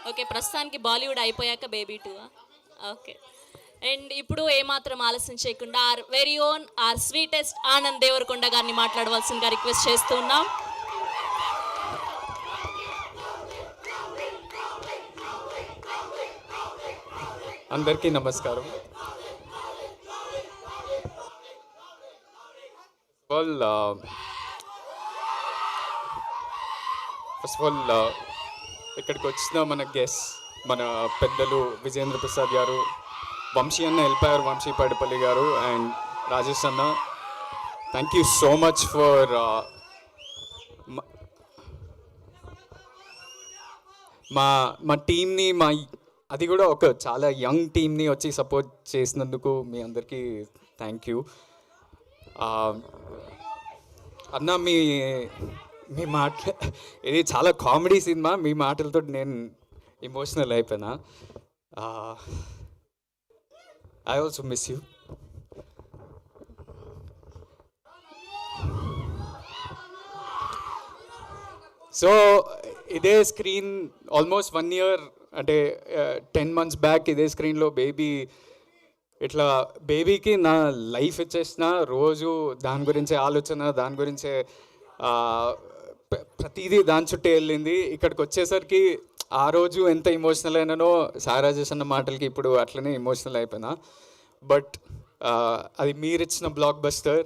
Okay, ప్రస్తుతానికి బాలీవుడ్ అయిపోయాక baby two. Okay. And ఇప్పుడు ఏమాత్రం ఆలస్యం చేయకుండా our very own our sweetest Anand Devarakonda గారిని మాట్లాడవలసిందిగా రిక్వెస్ట్ చేస్తున్నాం. అందరికీ నమస్కారం. ఆల్ ఫస్ట్ ఆఫ్ ఆల్ ఇక్కడికి వచ్చిన మన గెస్ట్, మన పెద్దలు విజేంద్ర ప్రసాద్ గారు, వంశీ అన్న వెళ్ళిపోయారు, వంశీ పడిపల్లి గారు అండ్ రాజేష్ అన్న, thank you so much for మా మా టీమ్ని అది కూడా ఒక చాలా యంగ్ టీమ్ని వచ్చి సపోర్ట్ చేసినందుకు మీ అందరికీ థ్యాంక్ యూ. అన్న మీ మీ మాట, ఇది చాలా కామెడీ సినిమా, మీ మాటలతో నేను ఎమోషనల్ అయిపోయినా. I also miss you. So ఇదే స్క్రీన్ ఆల్మోస్ట్ 1 year, అంటే 10 months బ్యాక్ ఇదే స్క్రీన్లో బేబీ, ఇట్లా బేబీకి నా లైఫ్ ఇచ్చేసిన, రోజు దాని గురించే ఆలోచన, దాని గురించే ప్రతిదీ దాని చుట్టూ వెళ్ళింది. ఇక్కడికి వచ్చేసరికి ఆ రోజు ఎంత ఎమోషనల్ అయినానో సారాజేష్ అన్న మాటలకి ఇప్పుడు అట్లనే ఎమోషనల్ అయిపోయినా. బట్ అది మీరిచ్చిన బ్లాక్ బస్టర్,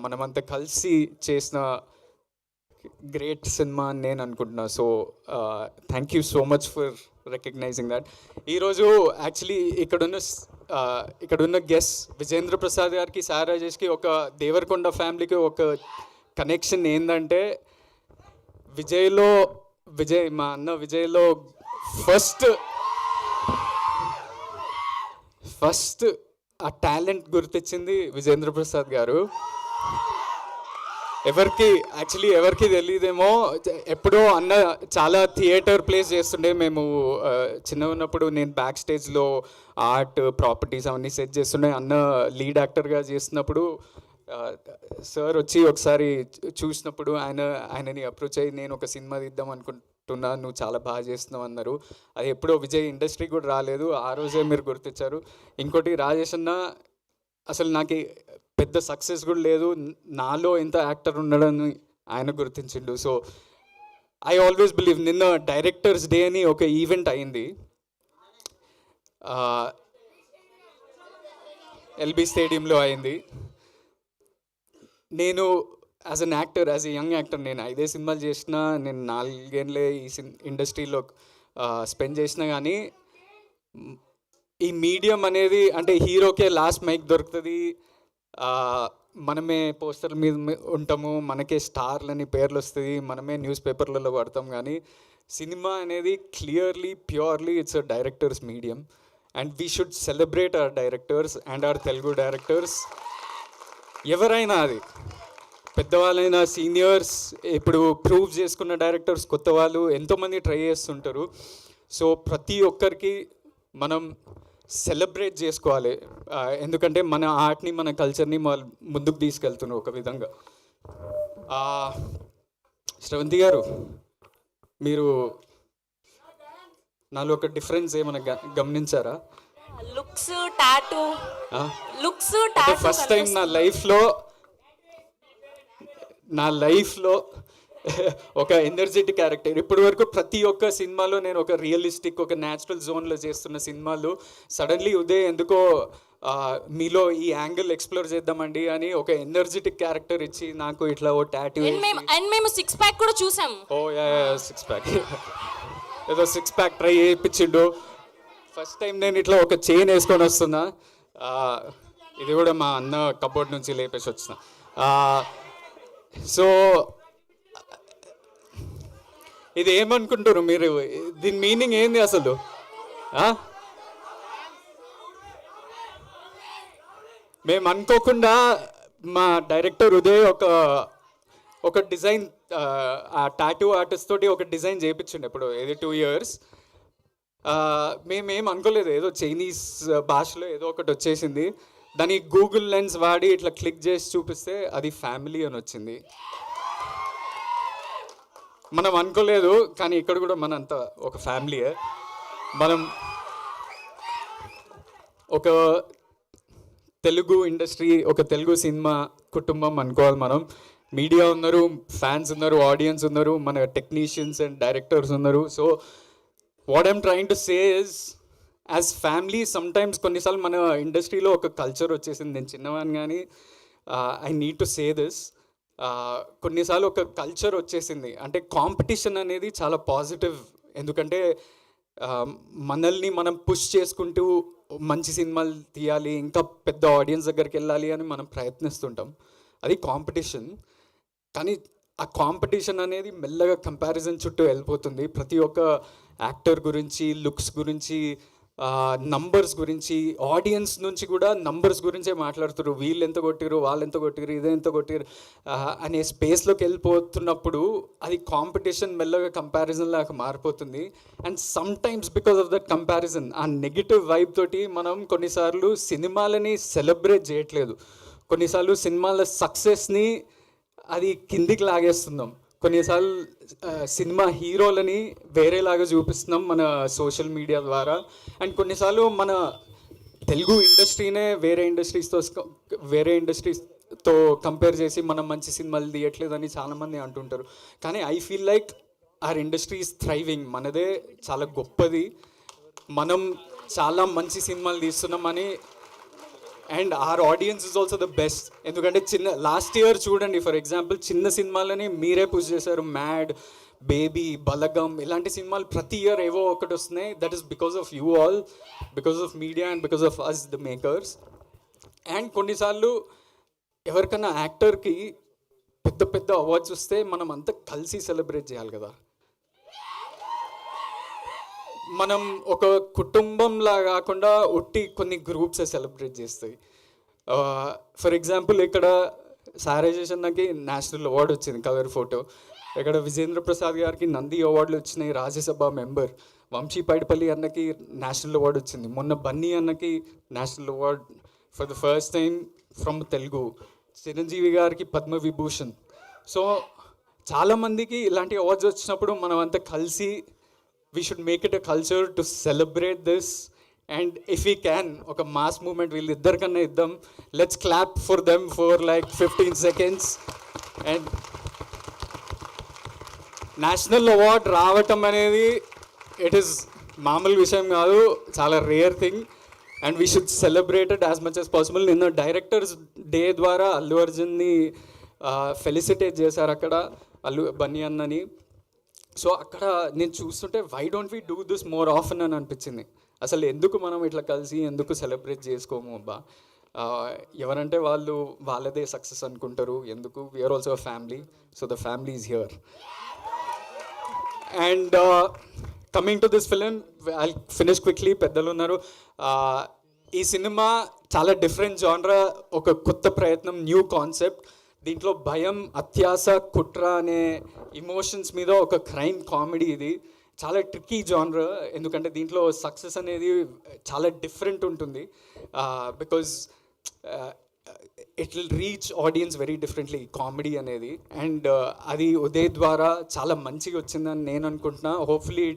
మనమంతా కలిసి చేసిన గ్రేట్ సినిమా అని నేను అనుకుంటున్నా. So thank you so much for recognizing that. ఈరోజు యాక్చువల్లీ ఇక్కడున్న గెస్ట్ విజేంద్ర ప్రసాద్ గారికి, సారాజేష్కి, ఒక దేవరకొండ ఫ్యామిలీకి ఒక కనెక్షన్ ఏంటంటే, మా అన్న విజయ్లో ఫస్ట్ ఆ టాలెంట్ గుర్తించింది విజేంద్ర ప్రసాద్ గారు. ఎవరికి తెలియదేమో, ఎప్పుడో అన్న చాలా థియేటర్ ప్లేస్ చేస్తుండే. మేము చిన్న ఉన్నప్పుడు నేను బ్యాక్ స్టేజ్లో ఆర్ట్ ప్రాపర్టీస్ అవన్నీ సెట్ చేస్తుండే. అన్న లీడ్ యాక్టర్గా చేస్తున్నప్పుడు సార్ వచ్చి ఒకసారి చూసినప్పుడు ఆయనని అప్రోచ్ అయ్యి, నేను ఒక సినిమా తీద్దాం అనుకుంటున్నా, నువ్వు చాలా బాగా చేస్తున్నావు అన్నారు. అది ఎప్పుడో విజయ్ ఇండస్ట్రీకి కూడా రాలేదు, ఆ రోజే మీరు గుర్తించారు. ఇంకోటి, రాజేష్ అన్న అసలు నాకు పెద్ద సక్సెస్ కూడా లేదు, నాలో ఎంత యాక్టర్ ఉన్నాడని ఆయన గుర్తించిండు. So I always believe. నిన్న డైరెక్టర్స్ డే అని ఒక ఈవెంట్ అయింది ఎల్బీ స్టేడియంలో అయింది. నేను యాజ్ ఎ యంగ్ యాక్టర్, నేను 5 సినిమాలు చేసిన, నేను 4 ఏళ్ళే ఈ ఇండస్ట్రీలో స్పెండ్ చేసిన. కానీ ఈ మీడియం అనేది, అంటే హీరోకే లాస్ట్ మైక్ దొరుకుతుంది, మనమే పోస్టర్ల మీద ఉంటాము, మనకే స్టార్లని పేర్లు వస్తుంది, మనమే న్యూస్ పేపర్లలో పడతాం. కానీ సినిమా అనేది clearly, purely it's a directors medium. And we should celebrate our directors and hour Telugu directors. ఎవరైనా, అది పెద్దవాళ్ళైనా, సీనియర్స్, ఇప్పుడు ప్రూవ్ చేసుకున్న డైరెక్టర్స్, కొత్త వాళ్ళు ఎంతోమంది ట్రై చేస్తుంటారు. సో ప్రతి ఒక్కరికి మనం సెలబ్రేట్ చేసుకోవాలి, ఎందుకంటే మన ఆర్ట్ని, మన కల్చర్ని ముందుకు తీసుకెళ్తున్నారు ఒక విధంగా. శ్రవంతి గారు, మీరు నాలో ఒక డిఫరెన్స్ ఏమైనా గమనించారా? లుక్స్ టాటూ ఫస్ట్ టైం నా లైఫ్లో ఒక ఎనర్జెటిక్ క్యారెక్టర్. ఇప్పటి వరకు ప్రతి ఒక్క సినిమాలో నేను ఒక రియలిస్టిక్, ఒక న్యాచురల్ జోన్లో చేస్తున్న సినిమాలు, సడన్లీ ఉదయ్ ఎందుకో మీలో ఈ యాంగిల్ ఎక్స్ప్లోర్ చేద్దామండి అని ఒక ఎనర్జెటిక్ క్యారెక్టర్ ఇచ్చి, నాకు ఇట్లా ఓ టాటూ, మేము 6 pack కూడా చూసాం. ఓ యా 6 pack ఏదో 6 pack ట్రై చేయించిండు. ఫస్ట్ టైం నేను ఇట్లా ఒక చైన్ వేసుకొని వస్తున్నా, ఇది కూడా మా అన్న కబోర్డ్ నుంచి లేపేసి వచ్చిన. సో ఇది ఏమనుకుంటారు మీరు? దీని మీనింగ్ ఏంది అసలు? మేము అనుకోకుండా మా డైరెక్టర్ ఉదయ్ ఒక డిజైన్, ఆ టాటూ ఆర్టిస్ట్ తోటి ఒక డిజైన్ చేయించండి ఇప్పుడు, ఏది 2 years. మేమేం అనుకోలేదు, ఏదో చైనీస్ భాషలో ఏదో ఒకటి వచ్చేసింది. దాని గూగుల్ లెన్స్ వాడి ఇట్లా క్లిక్ చేసి చూపిస్తే అది ఫ్యామిలీ అని వచ్చింది. మనం అనుకోలేదు, కానీ ఇక్కడ కూడా మనంతా ఒక ఫ్యామిలీయే. మనం ఒక తెలుగు ఇండస్ట్రీ, ఒక తెలుగు సినిమా కుటుంబం అనుకోవాలి మనం. మీడియా ఉన్నారు, ఫ్యాన్స్ ఉన్నారు, ఆడియన్స్ ఉన్నారు, మన టెక్నీషియన్స్ అండ్ డైరెక్టర్స్ ఉన్నారు. So what I'm trying to say is, as family sometimes కొన్నిసార్లు మన ఇండస్ట్రీలో ఒక కల్చర్ వచ్చేసింది. నేను చిన్నవాడిని కానీ I need to say this. కొన్నిసార్లు ఒక కల్చర్ వచ్చేసింది, అంటే కాంపిటీషన్ అనేది చాలా పాజిటివ్. ఎందుకంటే మనల్ని మనం పుష్ చేసుకుంటూ మంచి సినిమాలు తీయాలి, ఇంకా పెద్ద ఆడియన్స్ దగ్గరికి వెళ్ళాలి అని మనం ప్రయత్నిస్తుంటాం. అది కాంపిటీషన్. కానీ ఆ కాంపిటీషన్ అనేది మెల్లగా కంపారిజన్ చుట్టూ వెళ్ళిపోతుంది. ప్రతి ఒక్క యాక్టర్ గురించి, లుక్స్ గురించి, నంబర్స్ గురించి, ఆడియన్స్ నుంచి కూడా నంబర్స్ గురించే మాట్లాడుతారు. వీళ్ళు ఎంత కొట్టిరు, వాళ్ళు ఎంత కొట్టిరు, ఇదే ఎంత కొట్టిరు అనే స్పేస్లోకి వెళ్ళిపోతున్నప్పుడు అది కాంపిటీషన్ మెల్లగా కంపారిజన్ లాగా మారిపోతుంది. And some times because of that comparison, ఆ నెగిటివ్ వైబ్ తోటి మనం కొన్నిసార్లు సినిమాలని సెలబ్రేట్ చేయట్లేదు. కొన్నిసార్లు సినిమాల సక్సెస్ని అది కిందికి లాగేస్తున్నాం. కొన్నిసార్లు సినిమా హీరోలని వేరేలాగా చూపిస్తున్నాం మన సోషల్ మీడియా ద్వారా. అండ్ కొన్నిసార్లు మన తెలుగు ఇండస్ట్రీనే వేరే ఇండస్ట్రీస్తో కంపేర్ చేసి మనం మంచి సినిమాలు తీయట్లేదని చాలామంది అంటుంటారు. కానీ I feel like our industry is thriving. మనదే చాలా గొప్పది, మనం చాలా మంచి సినిమాలు తీస్తున్నామని. And our audience is also the best. ఎందుకంటే లాస్ట్ ఇయర్ చూడండి, ఫర్ ఎగ్జాంపుల్ చిన్న సినిమాలని మీరే పుష్ చేశారు. మ్యాడ్, బేబీ, బలగం ఇలాంటి సినిమాలు ప్రతి ఇయర్ ఏవో ఒకటి వస్తున్నాయి. That is because of you all, because of media and because of us the makers. And కొన్నిసార్లు ఎవరికైనా యాక్టర్కి పెద్ద పెద్ద అవార్డ్స్ వస్తే మనం అంతా కలిసి సెలబ్రేట్ చేయాలి కదా. మనం ఒక కుటుంబంలా కాకుండా ఒట్టి కొన్ని గ్రూప్సే సెలబ్రేట్ చేస్తాయి. ఫర్ ఎగ్జాంపుల్ ఇక్కడ సారేజేష్ అన్నకి నేషనల్ అవార్డు వచ్చింది కవర్ ఫోటో. ఇక్కడ విజేంద్ర ప్రసాద్ గారికి నంది అవార్డులు వచ్చినాయి, రాజ్యసభ మెంబర్. వంశీ పైడిపల్లి అన్నకి నేషనల్ అవార్డు వచ్చింది. మొన్న బన్నీ అన్నకి national award for the first time from Telugu. Chiranjeevi గారికి పద్మవిభూషణ్. సో చాలామందికి ఇలాంటి అవార్డ్స్ వచ్చినప్పుడు మనం అంతా కలిసి we should make it a culture to celebrate this. And if we can, oka mass movement వీళ్ళిద్దరికన్నా ఇద్దాం. Let's clap for them for like 15 seconds. And national award రావటం అనేది ఇట్ ఈస్ మామూలు విషయం కాదు, చాలా rare thing. And we should celebrate it as much as possible. నిన్న directors day ద్వారా అల్లు అర్జున్ని ఫెలిసిటేట్ చేశారు అక్కడ బన్నీ అన్నని. సో అక్కడ నేను చూస్తుంటే why don't we do this more often అని అనిపించింది. అసలు ఎందుకు మనం ఇట్లా కలిసి ఎందుకు సెలబ్రేట్ చేసుకోము అబ్బా. ఎవరంటే వాళ్ళదే సక్సెస్ అనుకుంటారు. ఎందుకు? We are also a family, so the family is here. And coming to this film, I finish quickly. పెద్దలు ఉన్నారు. ఈ సినిమా చాలా డిఫరెంట్ జానరా, ఒక కొత్త ప్రయత్నం, న్యూ కాన్సెప్ట్. దీంట్లో భయం, అత్యాస, కుట్ర అనే ఇమోషన్స్ మీద ఒక క్రైమ్ కామెడీ. ఇది చాలా ట్రిక్కీ జానర్, ఎందుకంటే దీంట్లో సక్సెస్ అనేది చాలా డిఫరెంట్ ఉంటుంది. Because it will reach audience very differently, comedy అనేది. అండ్ అది ఉదయ్ ద్వారా చాలా మంచిగా వచ్చిందని నేను అనుకుంటున్నా. Hopefully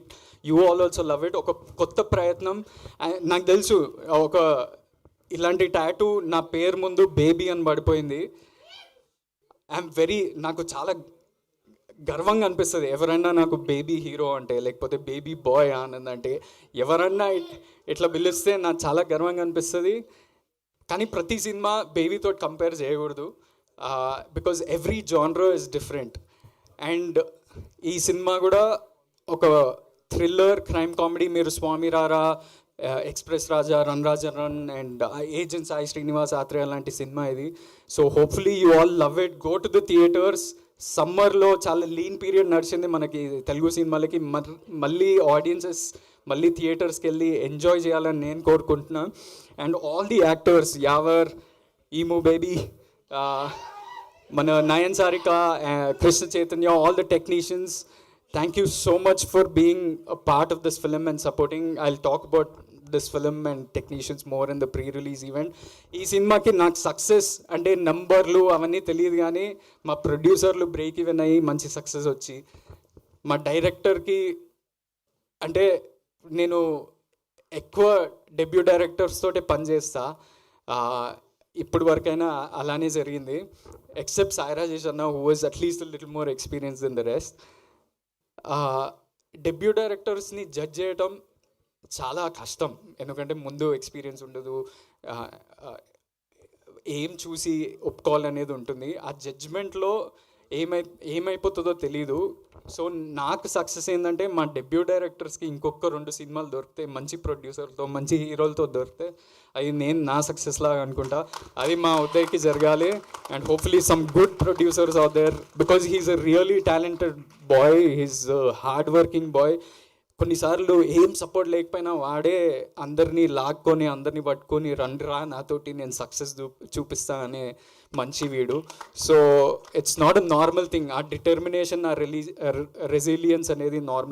you all also love it. ఒక కొత్త ప్రయత్నం. నాకు తెలుసు ఒక ఇలాంటి టాటూ నా పేరు ముందు బేబీ అని పడిపోయింది. నాకు చాలా గర్వంగా అనిపిస్తుంది ఎవరైనా నాకు బేబీ హీరో అంటే, లేకపోతే బేబీ బాయ్ ఆనంద్ అంటే ఎవరన్నా ఇట్లా పిలిస్తే నాకు చాలా గర్వంగా అనిపిస్తుంది. కానీ ప్రతి సినిమా బేబీతో కంపేర్ చేయకూడదు, because every genre is different. And ఈ సినిమా కూడా ఒక థ్రిల్లర్ క్రైమ్ కామెడీ. మీరు Swamy Ra Ra, express Raja, run Raja run and agent Sai Srinivas Athreya లాంటి సినిమా ఇది. So hopefully you all love it. Go to the theatres. సమ్మర్లో చాలా లీన్ పీరియడ్ నడిచింది మనకి తెలుగు సినిమాలకి. మళ్ళీ ఆడియన్సెస్ మళ్ళీ థియేటర్స్కి వెళ్ళి ఎంజాయ్ చేయాలని నేను కోరుకుంటున్నాను. అండ్ ఆల్ ది యాక్టర్స్, యావర్, ఈమూ బేబీ, మన Nayan Sarika, Krishna Chaitanya, all the technicians, thank you so much for being a part of this film and supporting. I'll talk about this film and technicians more in the pre-release event. ఈ సినిమాకి నాకు success అంటే నంబర్లు అవన్నీ తెలియదు, కానీ మా ప్రొడ్యూసర్లు బ్రేక్ ఈవెన్ అయ్యి మంచి సక్సెస్ వచ్చి మా డైరెక్టర్కి అంటే నేను ఎక్కువ డెబ్యూ డైరెక్టర్స్ తోటే పనిచేస్తా, ఇప్పుడు వరకైనా అలానే జరిగింది. ఎక్సెప్ట్ సాయిరాజేష్ అన్న who was at least little more experience in the rest. Debut డైరెక్టర్స్ని జడ్జ్ చేయటం చాలా కష్టం, ఎందుకంటే ముందు ఎక్స్పీరియన్స్ ఉండదు, ఏం చూసి ఒప్పుకోవాలనేది ఉంటుంది. ఆ జడ్జ్మెంట్లో ఏమైపోతుందో తెలీదు. సో నాకు సక్సెస్ ఏంటంటే మా డెబ్యూ డైరెక్టర్స్కి ఇంకొక 2 సినిమాలు దొరికితే, మంచి ప్రొడ్యూసర్తో మంచి హీరోలతో దొరికితే, అది నేను నా సక్సెస్ లాగా అనుకుంటా. అది మా ఉదయ్కి జరగాలి. And hopefully some good producers are there, because he is a really talented boy, he's hard working boy. కొన్నిసార్లు ఏం సపోర్ట్ లేకపోయినా వాడే అందరినీ లాక్కొని అందరినీ పట్టుకొని రండిరా నాతోటి నేను సక్సెస్ చూపిస్తా అనే మంచి వీడు. So it's not a normal thing. ఆ డిటర్మినేషన్, ఆ రెసిలియన్స్ అనేది నార్మల్